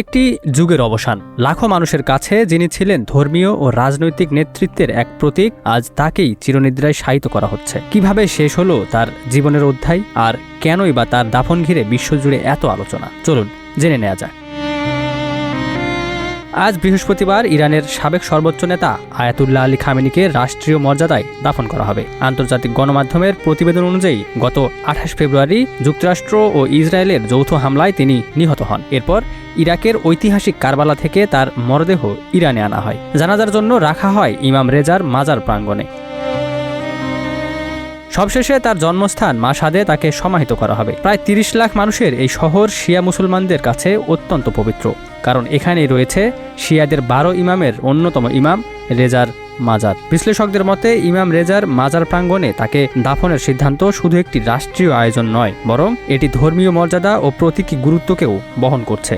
একটি যুগের অবসান। লাখো মানুষের কাছে যিনি ছিলেন ধর্মীয় ও রাজনৈতিক নেতৃত্বের এক প্রতীক, আজ তাকেই চিরনিদ্রায় শায়িত করা হচ্ছে। কিভাবে শেষ হলো তার জীবনের অধ্যায়, আর কেনই বা তার দাফন ঘিরে বিশ্বজুড়ে এত আলোচনা, চলুন জেনে নেওয়া যাক। আজ বৃহস্পতিবার ইরানের সাবেক সর্বোচ্চ নেতা আয়াতুল্লাহ আলী খামেনিকে রাষ্ট্রীয় মর্যাদায় দাফন করা হবে। আন্তর্জাতিক গণমাধ্যমের প্রতিবেদন অনুযায়ী গত 28 ফেব্রুয়ারি যুক্তরাষ্ট্র ও ইসরায়েলের যৌথ হামলায় তিনি নিহত হন। এরপর ইরাকের ঐতিহাসিক কারবালা থেকে তার মরদেহ ইরানে আনা হয়। জানাজার জন্য রাখা হয় ইমাম রেজার মাজার প্রাঙ্গণে। সবশেষে তার জন্মস্থান মাশহাদে তাকে সমাহিত করা হবে। প্রায় 30 লাখ মানুষের এই শহর শিয়া মুসলমানদের কাছে অত্যন্ত পবিত্র, কারণ এখানেই রয়েছে শিয়াদের 12 ইমামের অন্যতম ইমাম রেজার মাজার। বিশ্লেষকদের মতে ইমাম রেজার মাজার প্রাঙ্গণে তাকে দাফনের সিদ্ধান্ত শুধু একটি রাষ্ট্রীয় আয়োজন নয়, বরং এটি ধর্মীয় মর্যাদা ও প্রতীকী গুরুত্বকেও বহন করছে।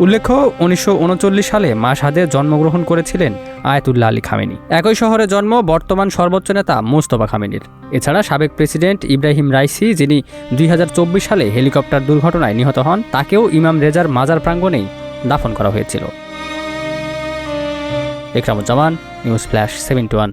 উল্লেখ্য, 1939 সালে মাশহাদে জন্মগ্রহণ করেছিলেন আয়াতুল্লাহ আলী খামেনি। একই শহরে জন্ম বর্তমান সর্বোচ্চ নেতা মোস্তফা খামেনির। এছাড়া সাবেক প্রেসিডেন্ট ইব্রাহিম রাইসি, যিনি 2024 সালে হেলিকপ্টার দুর্ঘটনায় নিহত হন, তাকেও ইমাম রেজার মাজার প্রাঙ্গণেই দাফন করা হয়েছিল। Ikramuzzaman, news flash 721।